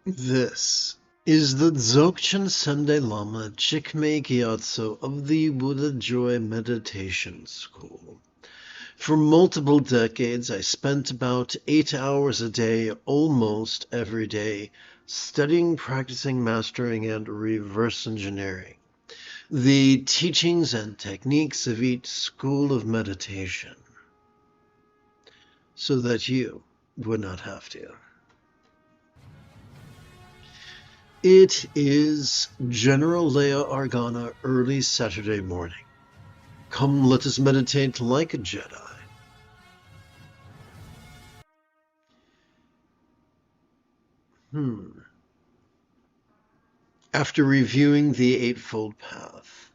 This is the Dzogchen Sunday Lama Jigme Gyatso of the Buddha Joy Meditation School. For multiple decades, I spent about 8 hours a day, almost every day, studying, practicing, mastering, and reverse engineering the teachings and techniques of each school of meditation, so that you would not have to. It is General Leia Organa early Saturday morning. Come, let us meditate like a Jedi. After reviewing the Eightfold Path,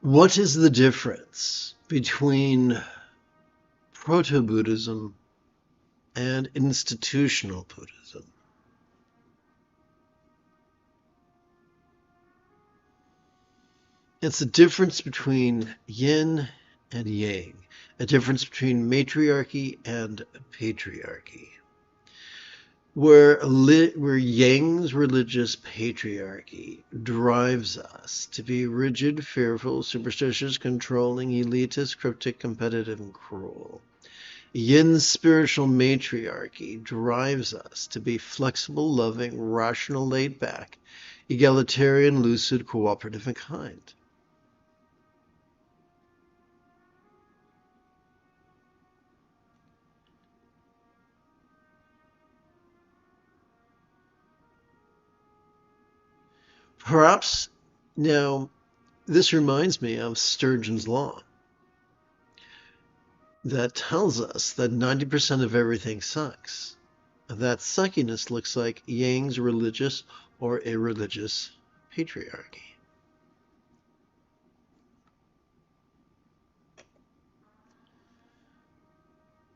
what is the difference between proto-Buddhism and institutional Buddhism? It's a difference between yin and yang, a difference between matriarchy and patriarchy. Where Yang's religious patriarchy drives us to be rigid, fearful, superstitious, controlling, elitist, cryptic, competitive, and cruel. Yin's spiritual matriarchy drives us to be flexible, loving, rational, laid back, egalitarian, lucid, cooperative, and kind. Perhaps, now, this reminds me of Sturgeon's Law that tells us that 90% of everything sucks. That suckiness looks like Yang's religious or irreligious patriarchy.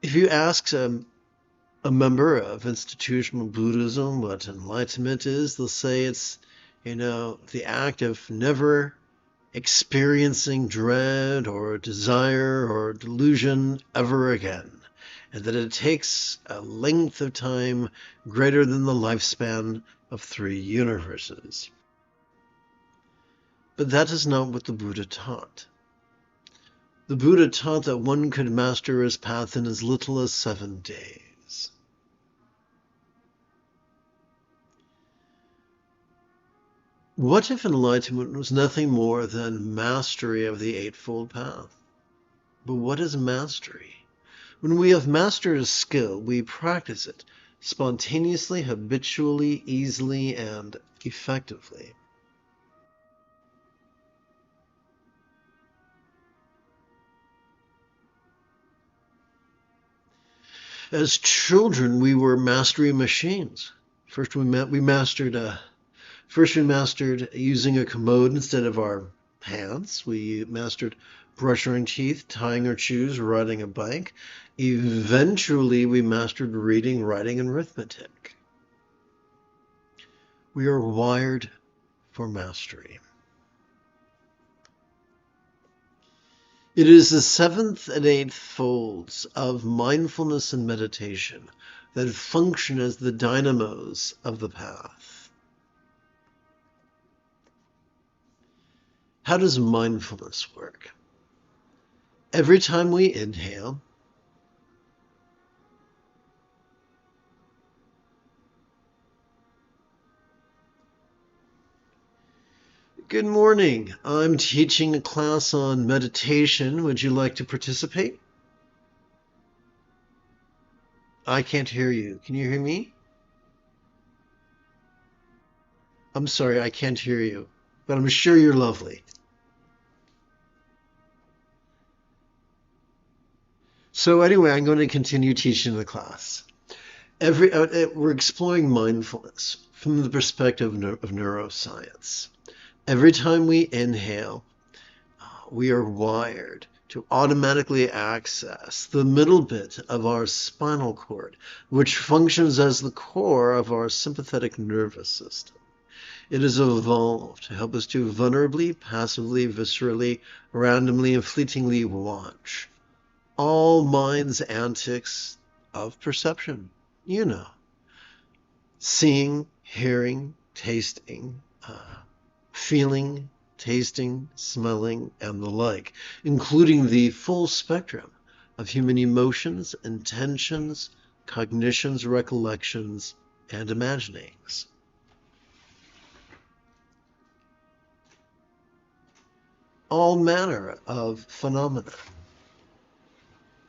If you ask a member of institutional Buddhism what enlightenment is, they'll say it's, the act of never experiencing dread or desire or delusion ever again, and that it takes a length of time greater than the lifespan of 3 universes. But that is not what the Buddha taught. The Buddha taught that one could master his path in as little as 7 days. What if enlightenment was nothing more than mastery of the Eightfold Path? But what is mastery? When we have mastered a skill, we practice it spontaneously, habitually, easily, and effectively. As children, we were mastery machines. First, we mastered using a commode instead of our hands. We mastered brushing our teeth, tying our shoes, riding a bike. Eventually, we mastered reading, writing, and arithmetic. We are wired for mastery. It is the 7th and 8th folds of mindfulness and meditation that function as the dynamos of the path. How does mindfulness work? Every time we inhale, good morning. I'm teaching a class on meditation. Would you like to participate? I can't hear you. Can you hear me? I'm sorry, I can't hear you, but I'm sure you're lovely. So anyway, I'm going to continue teaching the class. We're exploring mindfulness from the perspective of neuroscience. Every time we inhale, we are wired to automatically access the middle bit of our spinal cord, which functions as the core of our sympathetic nervous system. It is evolved to help us to vulnerably, passively, viscerally, randomly, and fleetingly watch all mind's antics of perception. You know, seeing, hearing, tasting, feeling, tasting, smelling, and the like, including the full spectrum of human emotions, intentions, cognitions, recollections, and imaginings. All manner of phenomena,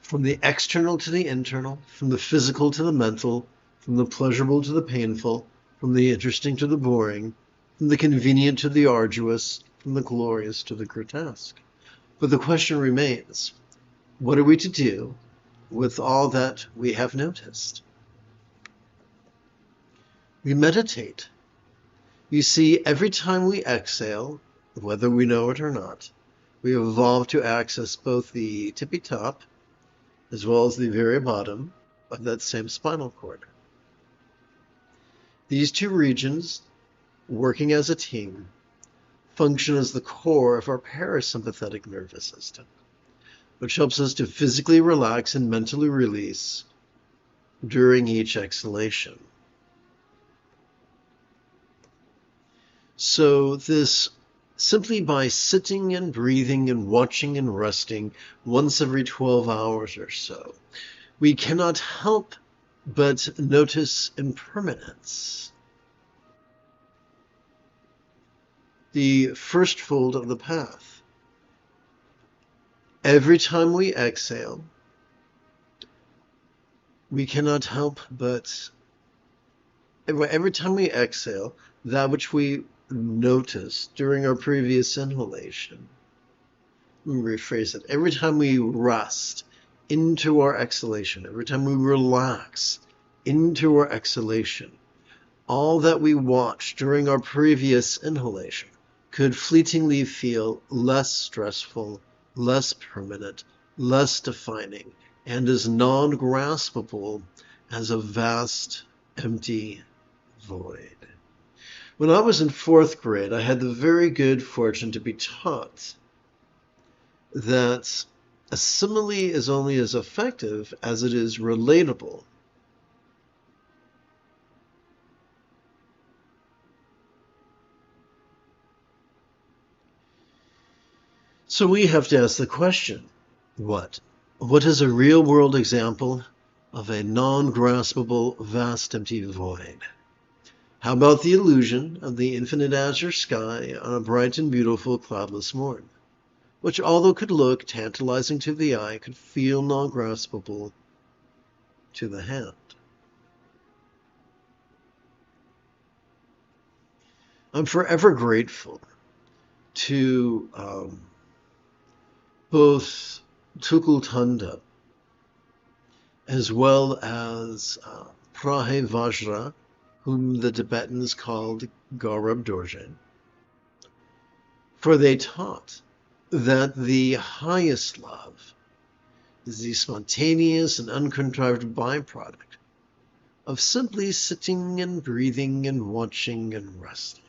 from the external to the internal, from the physical to the mental, from the pleasurable to the painful, from the interesting to the boring, from the convenient to the arduous, from the glorious to the grotesque. But the question remains, what are we to do with all that we have noticed? We meditate. You see, every time we exhale, whether we know it or not, we evolve to access both the tippy top as well as the very bottom of that same spinal cord. These two regions, working as a team, function as the core of our parasympathetic nervous system, which helps us to physically relax and mentally release during each exhalation. So this, simply by sitting and breathing and watching and resting once every 12 hours or so, we cannot help but notice impermanence. The first fold of the path. Every time we exhale, we cannot help but, every time we exhale, that which we noticed during our previous inhalation, let me rephrase it, every time we rest into our exhalation, every time we relax into our exhalation, all that we watched during our previous inhalation could fleetingly feel less stressful, less permanent, less defining, and as non-graspable as a vast, empty void. When I was in 4th grade, I had the very good fortune to be taught that a simile is only as effective as it is relatable. So we have to ask the question, what? What is a real-world example of a non-graspable, vast, empty void? How about the illusion of the infinite azure sky on a bright and beautiful cloudless morn, which, although could look tantalizing to the eye, could feel non-graspable to the hand? I'm forever grateful to both Tukul Tanda as well as Prahe Vajra, whom the Tibetans called Gaurab Dorje, for they taught that the highest love is the spontaneous and uncontrived byproduct of simply sitting and breathing and watching and resting.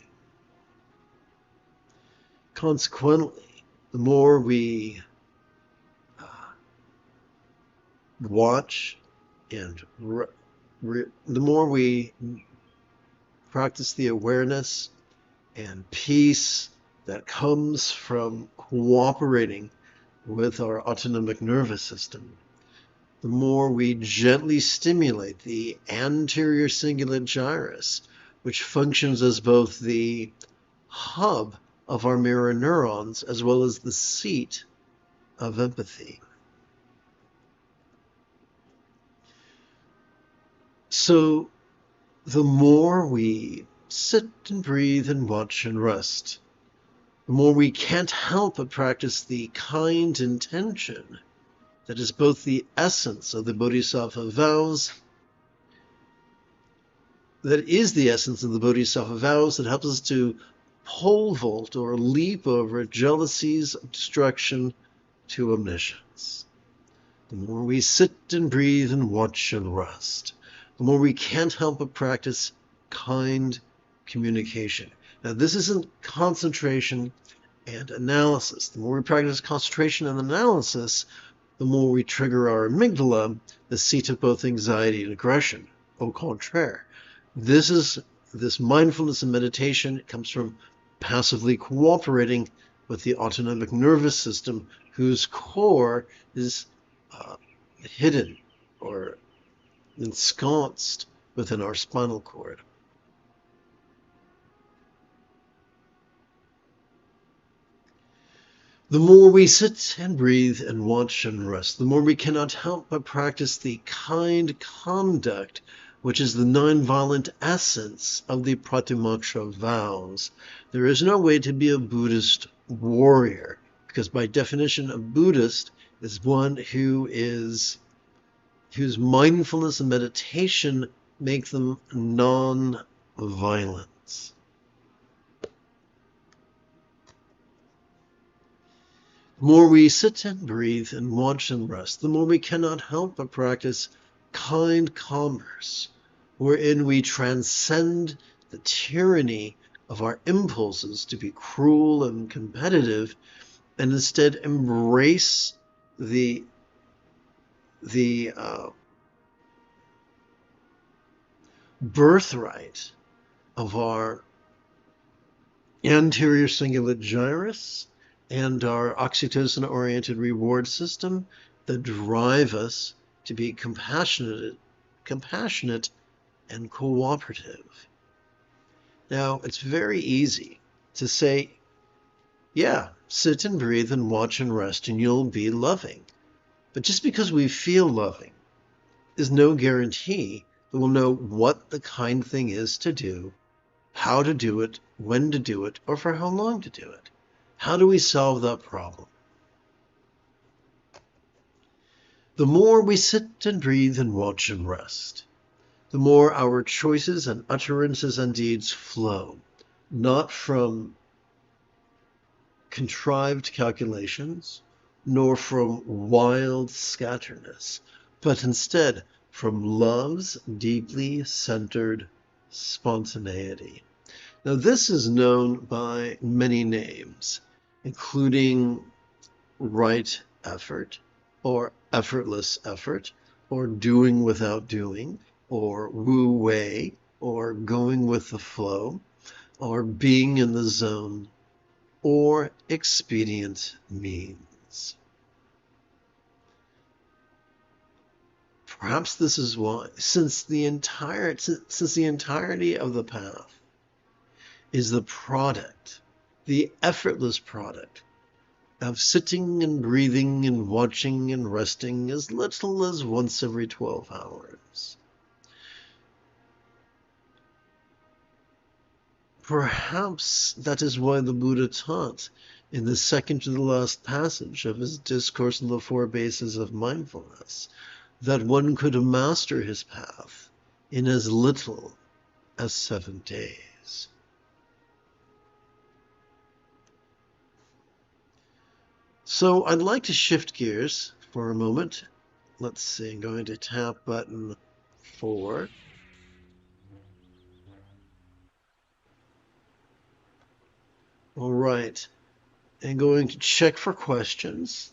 Consequently, the more we watch and the more we practice the awareness and peace that comes from cooperating with our autonomic nervous system, the more we gently stimulate the anterior cingulate gyrus, which functions as both the hub of our mirror neurons as well as the seat of empathy. So the more we sit and breathe and watch and rest, the more we can't help but practice the kind intention that is both the essence of the Bodhisattva vows, that helps us to pole vault or leap over jealousies, obstruction, to omniscience. The more we sit and breathe and watch and rest, the more we can't help but practice kind communication. Now, this isn't concentration and analysis. The more we practice concentration and analysis, the more we trigger our amygdala, the seat of both anxiety and aggression. Au contraire. This mindfulness and meditation comes from passively cooperating with the autonomic nervous system, whose core is hidden or ensconced within our spinal cord. The more we sit and breathe and watch and rest, the more we cannot help but practice the kind conduct, which is the non-violent essence of the Pratimoksha vows. There is no way to be a Buddhist warrior, because by definition a Buddhist is one whose mindfulness and meditation make them non-violent. The more we sit and breathe and watch and rest, the more we cannot help but practice kind commerce, wherein we transcend the tyranny of our impulses to be cruel and competitive, and instead embrace the birthright of our anterior cingulate gyrus and our oxytocin-oriented reward system that drive us to be compassionate and cooperative. Now, it's very easy to say, yeah, sit and breathe and watch and rest and you'll be loving. But just because we feel loving is no guarantee that we'll know what the kind thing is to do, how to do it, when to do it, or for how long to do it. How do we solve that problem? The more we sit and breathe and watch and rest, the more our choices and utterances and deeds flow, not from contrived calculations, nor from wild scatterness, but instead from love's deeply centered spontaneity. Now, this is known by many names, including right effort, or effortless effort, or doing without doing, or wu wei, or going with the flow, or being in the zone, or expedient means. Perhaps this is why, since the entirety of the path is the product, the effortless product of sitting and breathing and watching and resting as little as once every 12 hours. Perhaps that is why the Buddha taught in the second to the last passage of his Discourse on the Four Bases of Mindfulness that one could master his path in as little as 7 days. So I'd like to shift gears for a moment. Let's see, I'm going to tap button 4. All right, and going to check for questions.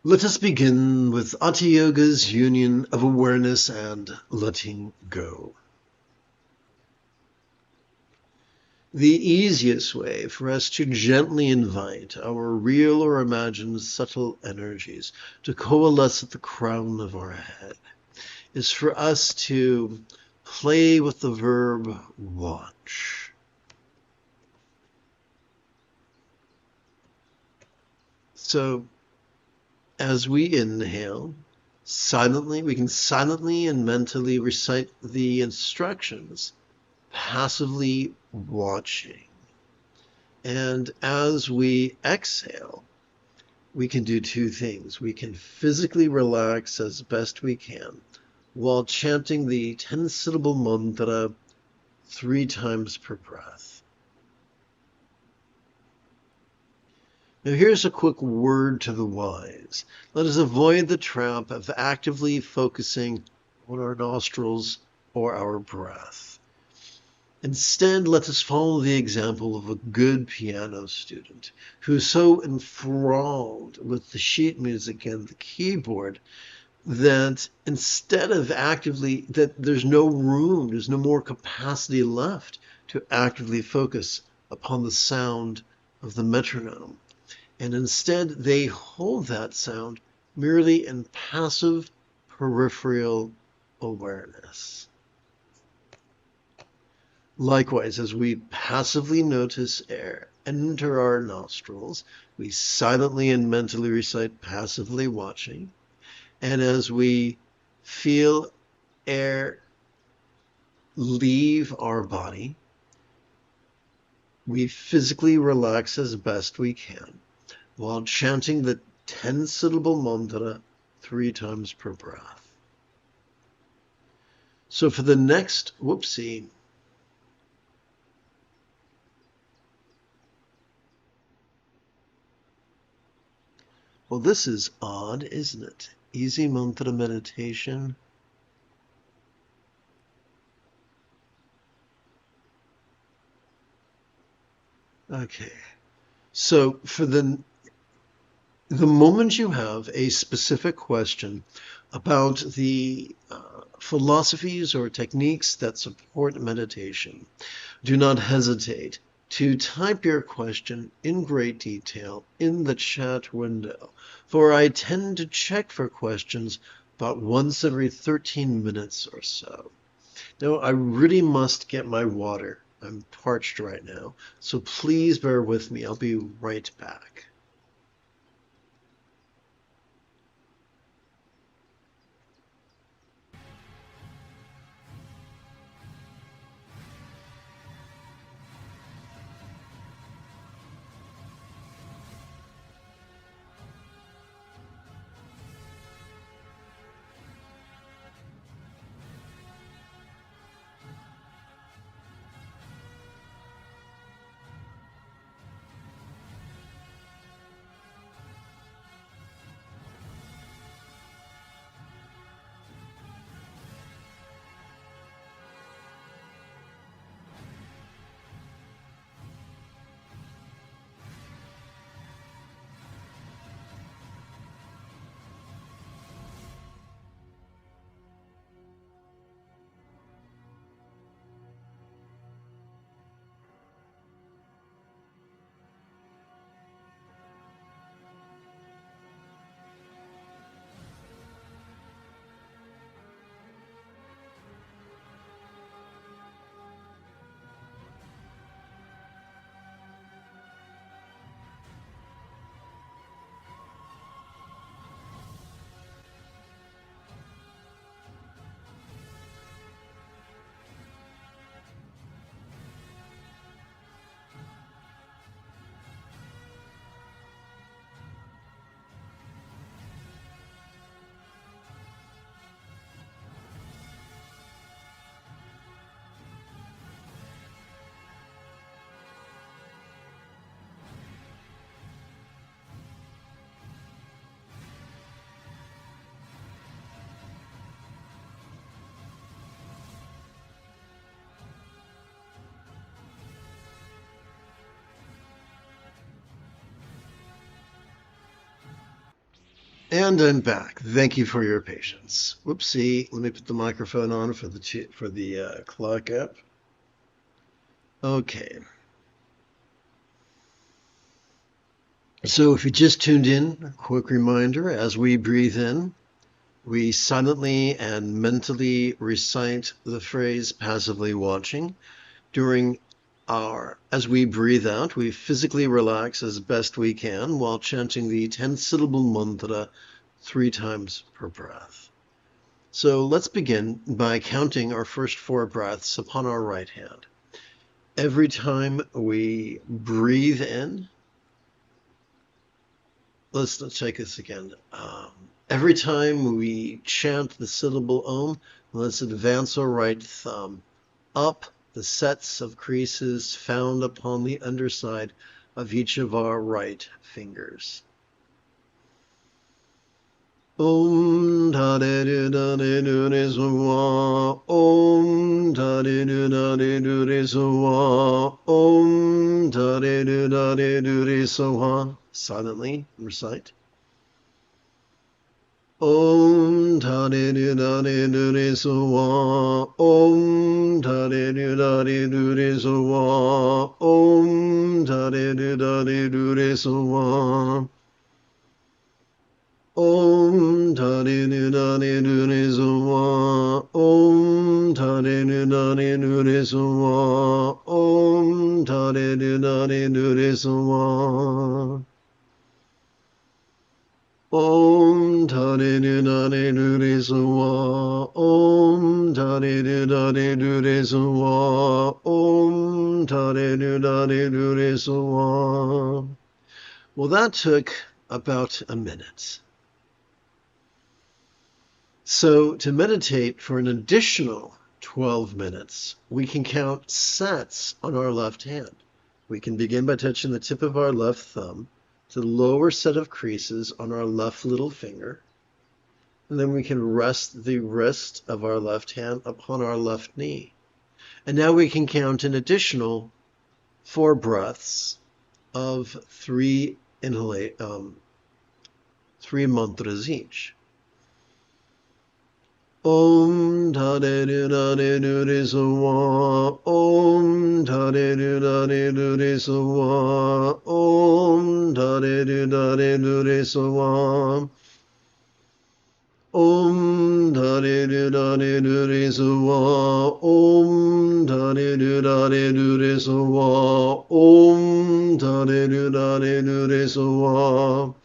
Let us begin with Hatha Yoga's union of awareness and letting go. The easiest way for us to gently invite our real or imagined subtle energies to coalesce at the crown of our head is for us to play with the verb watch. So, as we inhale, Silently, we can silently and mentally recite the instructions, passively watching. And as we exhale, we can do two things. We can physically relax as best we can while chanting the 10-syllable mantra 3 times per breath. Now here's a quick word to the wise. Let us avoid the trap of actively focusing on our nostrils or our breath. Instead, let us follow the example of a good piano student who is so enthralled with the sheet music and the keyboard that instead of that there's no room, there's no more capacity left to actively focus upon the sound of the metronome. And instead, they hold that sound merely in passive peripheral awareness. Likewise, as we passively notice air enter our nostrils, we silently and mentally recite passively watching. And as we feel air leave our body, we physically relax as best we can while chanting the 10-syllable mantra 3 times per breath. So for the next, well, this is odd, isn't it? Easy mantra meditation. Okay. So for the moment you have a specific question about the philosophies or techniques that support meditation, do not hesitate to type your question in great detail in the chat window, for I tend to check for questions about once every 13 minutes or so. Now, I really must get my water. I'm parched right now, so please bear with me. I'll be right back. And I'm back. Thank you for your patience. Whoopsie. Let me put the microphone on for the clock app. Okay. So if you just tuned in, a quick reminder, as we breathe in, we silently and mentally recite the phrase passively watching. As we breathe out, we physically relax as best we can while chanting the 10-syllable mantra 3 times per breath. So let's begin by counting our first 4 breaths upon our right hand. Every time we breathe in, let's take this again. Every time we chant the syllable Om, let's advance our right thumb up the sets of creases found upon the underside of each of our right fingers. Om Tare Du Tare Du Re Sowa. Om Tare Du Tare Du Re Sowa. Om Tare Du Tare Du Re Sowa. Silently recite. Om Tare Du Tare Du Re Sowa. Om Tare Du Tare Du Re Sowa. Om Tare Du Tare Du Re Sowa. Om Tare Du Tare Du Re Sowa. Om Tare Du Tare Du Re Sowa. Om Tare Du Tare Du Re Sowa. Om Tare Du Tare Du Re Sowa. Om Tare Du Tare Du Re Sowa. Om Tare Du Tare Du Re Sowa. Well, that took about a minute. So to meditate for an additional 12 minutes, we can count sets on our left hand. We can begin by touching the tip of our left thumb to the lower set of creases on our left little finger. And then we can rest the wrist of our left hand upon our left knee. And now we can count an additional 4 breaths of 3 mantras each. Om Tare Du Tare Du Re Sowa. Om Tare Du Tare Du Re Sowa. Om Tare Du Tare Du Re Sowa. Om Tare Du Tare Du Re Sowa. Om Tare Du Tare Du Re Sowa. Om Tare Du Tare Du Re Sowa.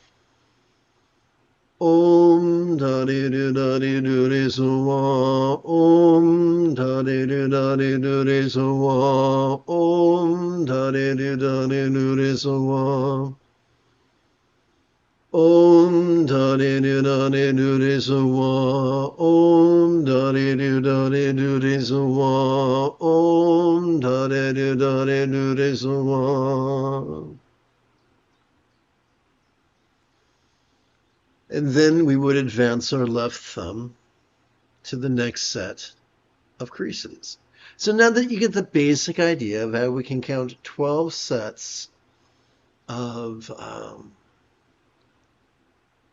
Om Tare Du Tare Du Re Sowa. Om Tare Du Tare Du Re Sowa. Om Tare Du Tare Du Re Sowa. Om Tare Du Tare Du Re Sowa. Om Tare Du Tare Du Re Sowa. Om Tare Du Tare Du Re Sowa. And then we would advance our left thumb to the next set of creases. So now that you get the basic idea of how we can count 12 sets of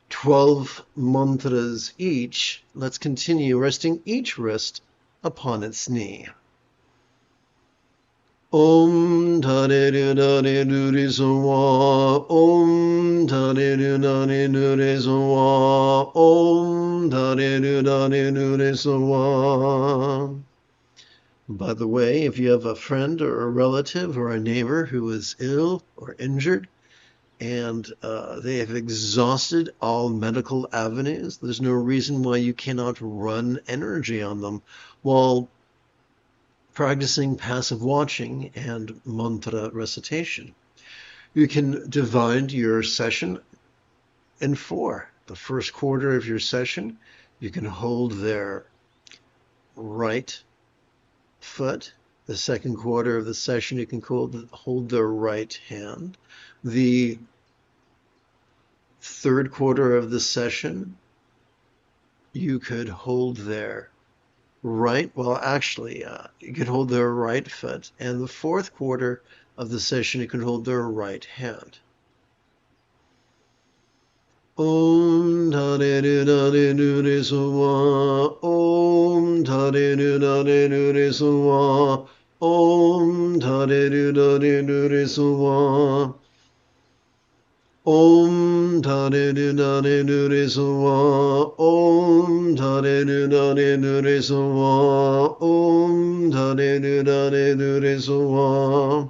12 mantras each, let's continue resting each wrist upon its knee. Om Tare Du Tare Du Re Sowa. Om Tare Du Tare Du Re Sowa. Om Tare Du Tare Du Re Sowa. By the way, if you have a friend or a relative or a neighbor who is ill or injured and they have exhausted all medical avenues, there's no reason why you cannot run energy on them while practicing passive watching and mantra recitation. You can divide your session in 4. The first quarter of your session, you can hold their right foot. The second quarter of the session, you can hold their right hand. The third quarter of the session, you could hold their right, you could hold their right foot, and the fourth quarter of the session you can hold their right hand. Om Tare Du Tare Du Re Sowa. Om Tare Du Tare Du Re Sowa. Om Tare Du Tare Du Re Sowa. Om Tare Du Tare Du Re Sowa. Om Tare Du Tare Du Re Sowa. Om Tare Du Tare Du Re Sowa.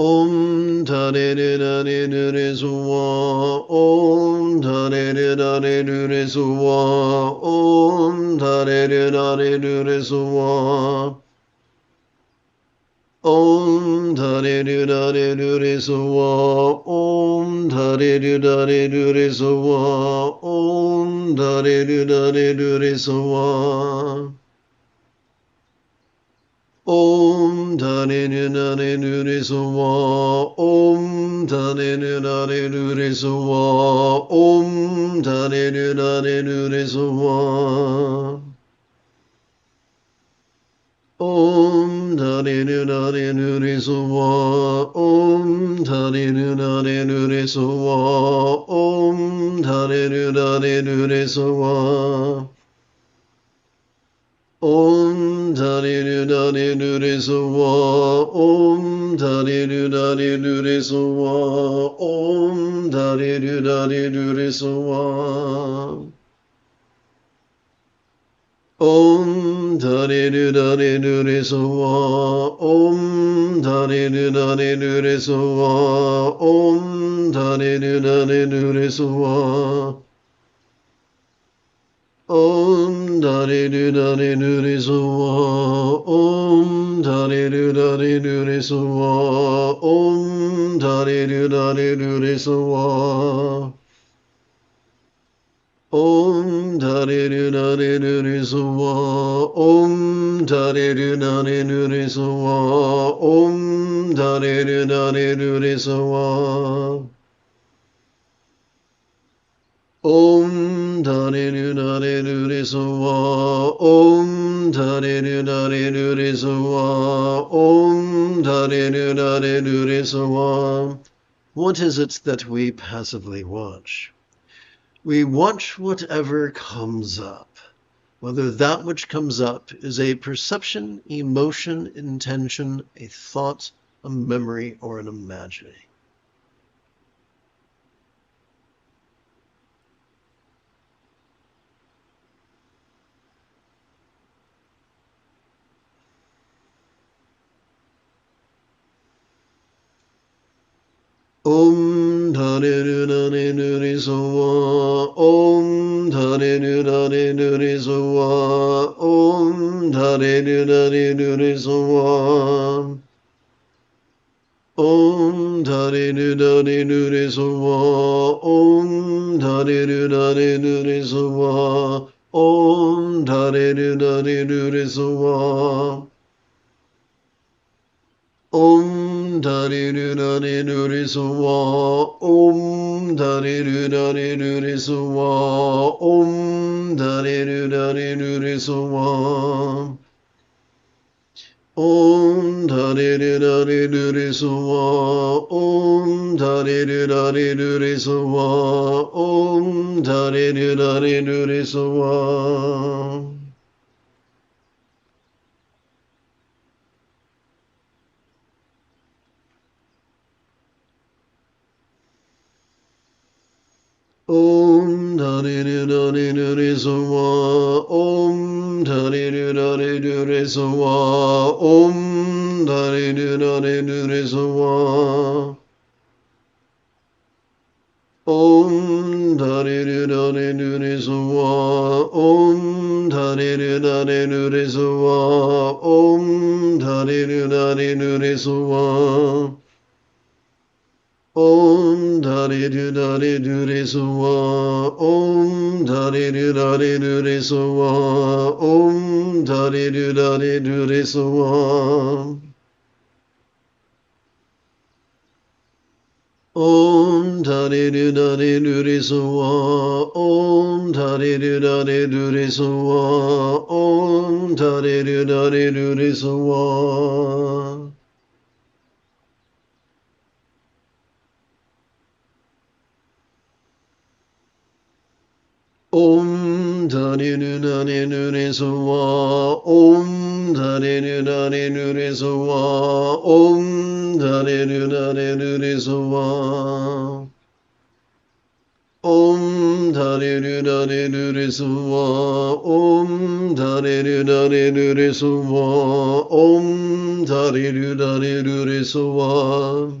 Om Tare Nare Nure Suwa, Om Tare Nare Nure Suwa, Om Tare Nare Nure Suwa, Om Tare Nare Nure Suwa, Om Tare Nare Nure Suwa, Om Tare Nare Nure Suwa. Om Dhani Nare Nure Suwa, Om Dhani Nare Nure Suwa, Om Dhani Nare Nure Suwa, Om Dhani Nare Nure Suwa, Om Dhani Nare Nure Suwa, Om Dhani Nare Nure Suwa. Om Dhani Nare Nure Suwa, Om Dhani Nare Nure Suwa, Om Dhani Nare Nure Suwa, Om Dhani Nare Nure Suwa, Om Dhani Nare Nure Suwa, Om Dhani Nare Nure Suwa. Om Dhani Nare Nure Suwa, Om Dhani Nare Nure Suwa, Om Dhani Nare Nure Suwa, Om Dhani Nare Nure Suwa, Om Dhani Nare Nure Suwa, Om Dhani Nare Nure Suwa. Om Dhani Nare Nure Suwa, Om Dhani Nare Nure Suwa, Om Dhani Nare Nure Suwa. What is it that we passively watch? We watch whatever comes up, whether that which comes up is a perception, emotion, intention, a thought, a memory, or an imagining. Om Dhani Nare Nure Suwa, Om Dhani Nare Nure Suwa, Om Dhani Nare Nure Suwa, Om Dhani Nare Nure Suwa, Om Dhani Nare Nure Suwa, Om Dhani Nare Nure Suwa. Om Dhani Nare Nure Suwa, Om Dhani Nare Nure Suwa, Om Dhani Nare Nure Suwa, Om Dhani Nare Nure Suwa, Om Dhani Nare Nure Suwa, Om Dhani Nare Nure Suwa. Om Dhani Nare Nure Suwa, Om Dhani Nare Nure Suwa, Om Dhani Nare Nure Suwa, Om Dhani Nare Nure Suwa, Om Dhani Nare Nure Suwa, Om Dhani Nare Nure Suwa, Om Dhani Nare Nure Suwa, Om Dhani Nare Nure Suwa, Om Dhani Nare Nure Suwa, Om Dhani Nare Nure Suwa, Om Dhani Nare Nure Suwa, Om Dhani Nare Nure Suwa. Om Dhani Nare Nure Suwa, Om Dhani Nare Nure Suwa, Om Dhani Nare Nure Suwa, Om Dhani Nare Nure Suwa, Om Dhani Nare Nure Suwa, Om Dhani Nare Nure Suwa.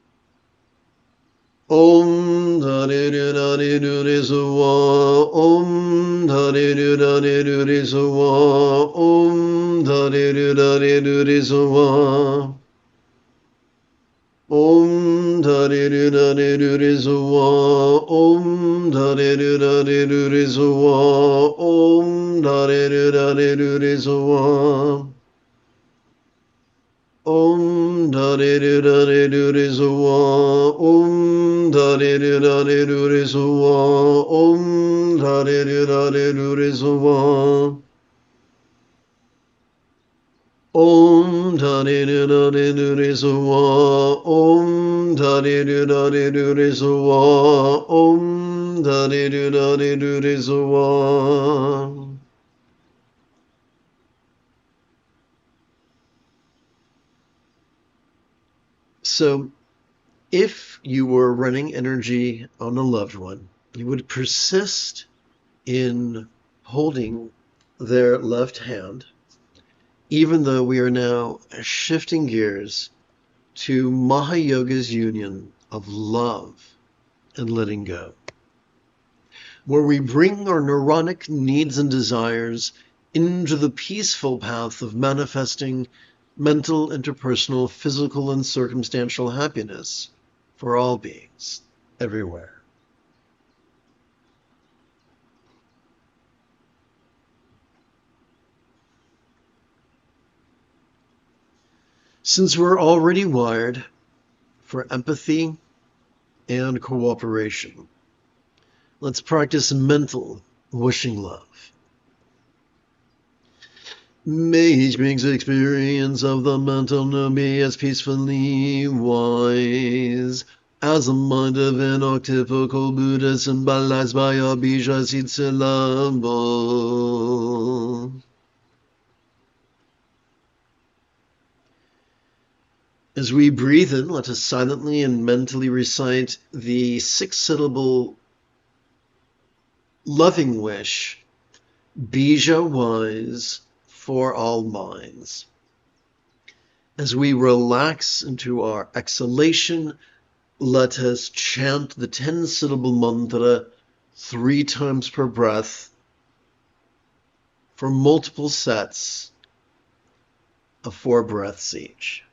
Om Dhani Dhani Dhani Suwa. Om Dhani Dhani Dhani Suwa. Om Dhani Dhani Dhani Suwa. Om Dhani Dhani Dhani Suwa. Om Dhani Dhani Dhani Suwa. Om Dhani Dhani Dhani Suwa. Om Dhani Dhani Dhani Suwa. Om Dhani Dhani Dhani Suwa. Om Dhani Dhani Dhani Suwa. Om Dhani Dhani Dhani Suwa. Om Dhani Dhani Dhani Suwa. Om Dhani Dhani Dhani Suwa. So if you were running energy on a loved one, you would persist in holding their left hand, even though we are now shifting gears to Mahayoga's union of love and letting go, where we bring our neurotic needs and desires into the peaceful path of manifesting mental, interpersonal, physical, and circumstantial happiness for all beings, everywhere. Since we're already wired for empathy and cooperation, let's practice mental wishing love. May each being's experience of the mental known be as peacefully wise as the mind of an archetypical Buddha symbolized by a bija seed syllable. As we breathe in, let us silently and mentally recite the 6-syllable loving wish, bija wise for all minds. As we relax into our exhalation, let us chant the 10-syllable mantra 3 times per breath for multiple sets of 4 breaths each.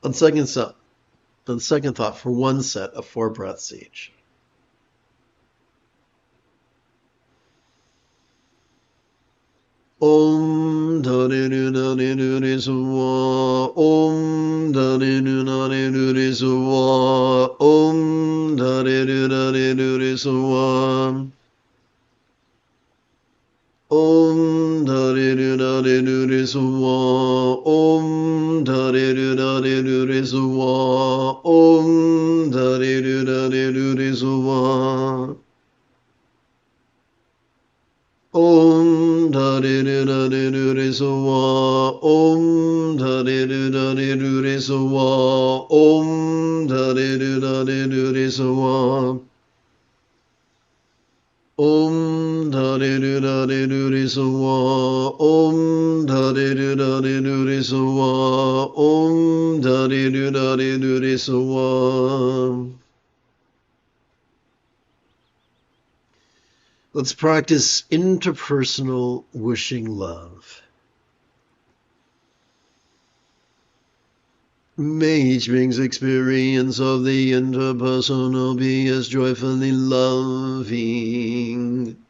On second thought, for 1 set of 4 breaths each. Om Dhani Nani Nuri Suwa Om Dhani Nani Nuri Suwa Om Dhani Nani Nuri Suwa Om Dhani Nani Nuri Suwa Om Dhani Nani Nuri Suwa Om Dhani Nani Nuri Suwa Om Dhani Nani Nuri Suwa Om Dhani Nani Nuri Suwa Om Dhani Nani Nuri Suwa Om Dhani Nani Nuri Suwa Om Dhani Nani Nuri Suwa Om Dhani Nani Nuri Suwa. Let's practice interpersonal wishing love. May each being's experience of the interpersonal be as joyfully loving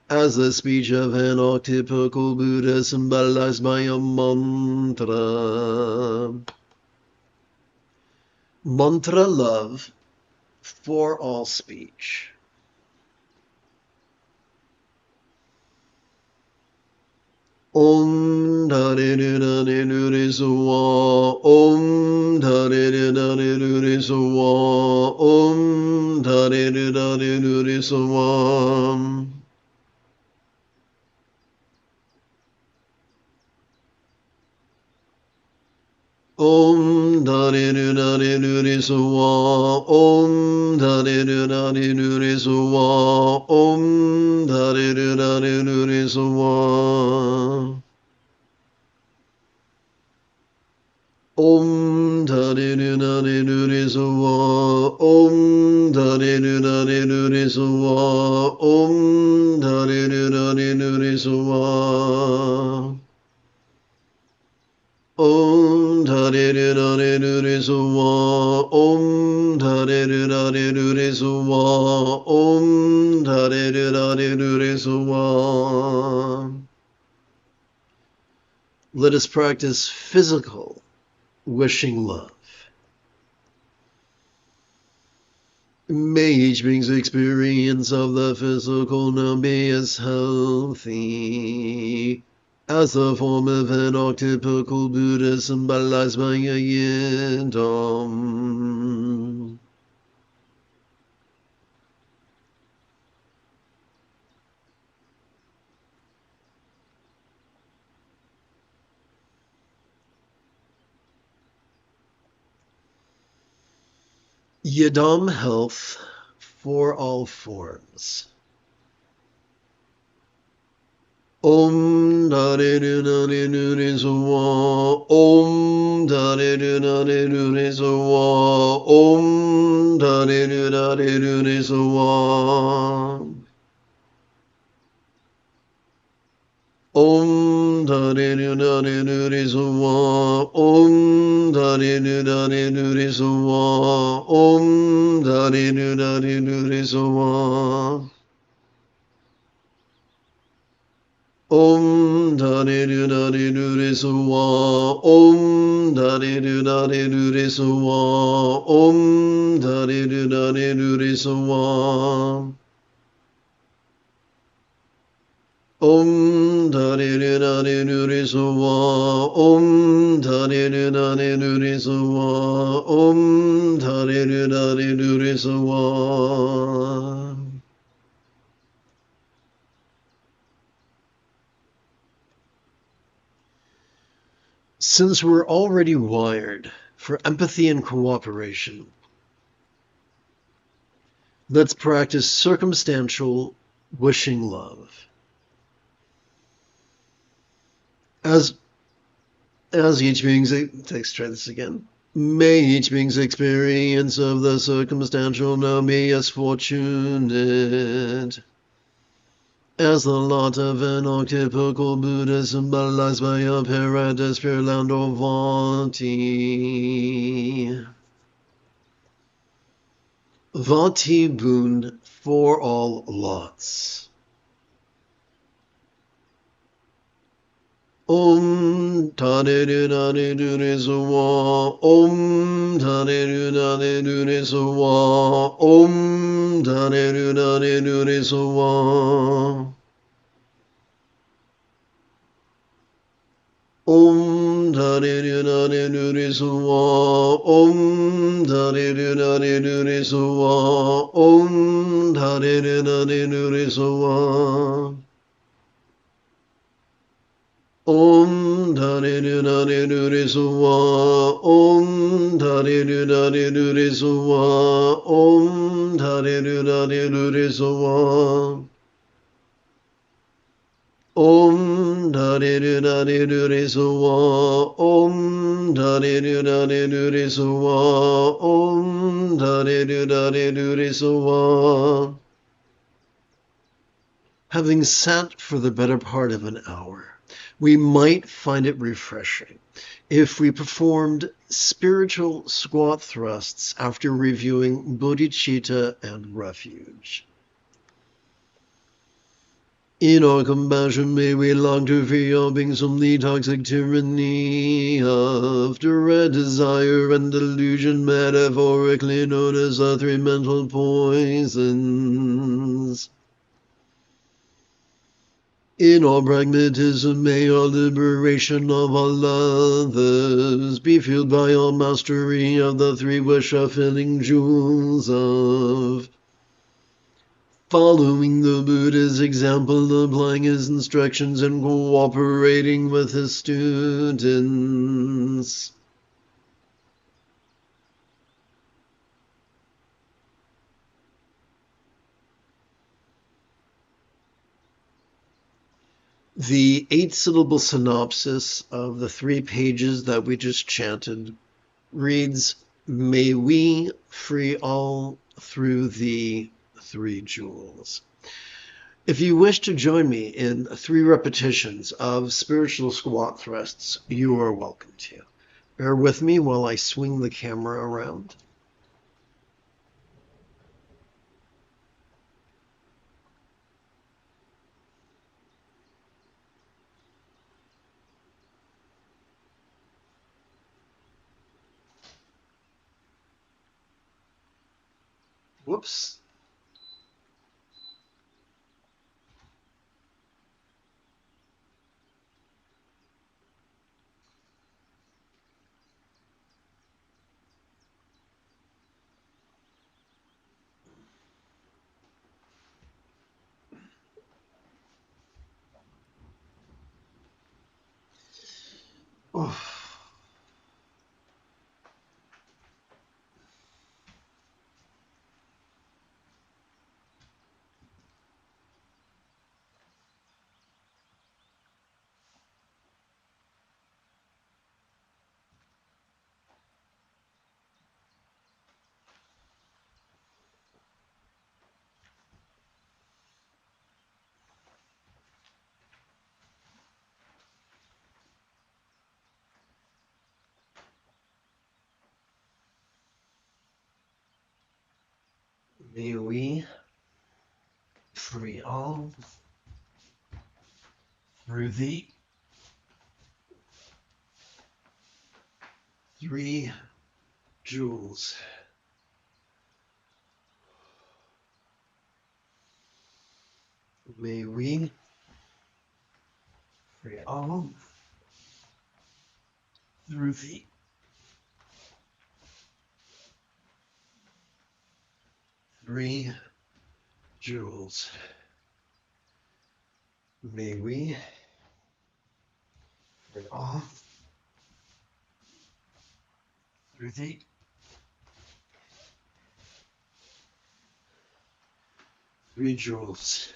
as the speech of an archetypical Buddha symbolized by a mantra. Mantra love for all speech. Om Dhani Nani Nuri Suwa Om Dhani Nani Nuri Suwa Om Dhani Nani Nuri Suwa Om Dhani Nani Nuri Suwa Om Dhani Nani Nuri Suwa Om Dhani Nani Nuri Suwa Om Dhani Nani Nuri Suwa Om Dhani Nani Nuri Suwa Om Dhani Nani Nuri Suwa Om Dhani Nani Nuri Suwa Om Dhani Nani Nuri Suwa Om Dhani Nani Nuri Suwa. Let us practice physical wishing love. May each being's experience of the physical now be as healthy as the form of an archetypical Buddha symbolized by a yidam. Yadam health for all forms. Om Dare Du Dare Du Re Sowa. Om Dare Du Dare Du Re Sowa. Om Dare Du Dare Du Re Sowa. Om Dare Du Dare Du Re Sowa. Om Dare Du Dare Du Re Sowa. Om Dare Du Dare Du Re Sowa. Om Dare Du Dare Du Re Sowa. Om Dare Du Dare Du Re Sowa. Om Dare Du Dare Du Re Sowa. Om Dare Du Dare Du Re Sowa. Om Dare Du Dare Du Re Sowa. Om Dare Du Dare Du Re Sowa. Since we're already wired for empathy and cooperation, let's practice circumstantial wishing love. As each being's, let's try this again. May each being's experience of the circumstantial now be as fortunate as the lot of an octuple Buddha symbolized by a paradise, pure land or Vati. Vati boon for all lots. Om Tane Du Dane Du Re Sowa. Om Tane Du Dane Du Re Sowa. Om Tane Du Dane Du Re Sowa. Om Tane Du Dane Du Re Sowa. Om Tane Du Dane Du Re Sowa. Om Tane Du Dane Du Re Sowa. Om Dare Du Dare Du Re Sowa. Om Dare Du Dare Du Re Sowa. Om Dare Du Dare Du Re Sowa. Om Dare Du Dare Du Re Sowa. Om Dare Du Dare Du Re Sowa. Om Dare Du Dare Du Re Sowa. Having sat for the better part of an hour, we might find it refreshing if we performed spiritual squat thrusts after reviewing bodhicitta and refuge. In our compassion, may we long to free our beings from the toxic tyranny of dread, desire, and delusion, metaphorically known as the three mental poisons. In our pragmatism, may our liberation of all others be fueled by our mastery of the three wish-fulfilling jewels of following the Buddha's example, applying his instructions, and cooperating with his students. The 8-syllable synopsis of the 3 pages that we just chanted reads, "May we free all through the 3 jewels." If you wish to join me in 3 repetitions of spiritual squat thrusts, you are welcome to. Bear with me while I swing the camera around. Whoops. Oh. May we free all through the 3 jewels. May we free all through the 3 jewels. May we free all through the 3 jewels.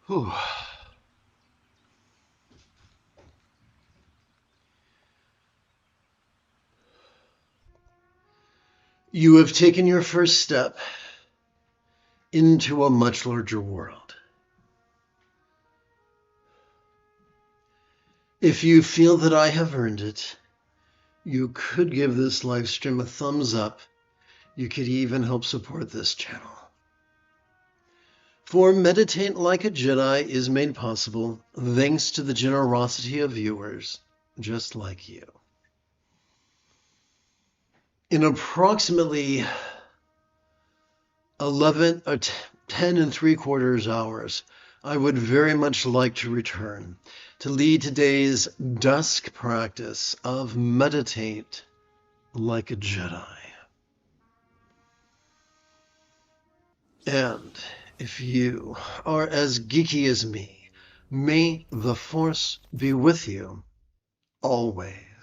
Whew. You have taken your first step into a much larger world. If you feel that I have earned it, you could give this live stream a thumbs up. You could even help support this channel. For Meditate Like a Jedi is made possible thanks to the generosity of viewers just like you. In approximately 11 or 10 3/4 hours, I would very much like to return to lead today's dusk practice of Meditate Like a Jedi. And if you are as geeky as me, may the Force be with you always.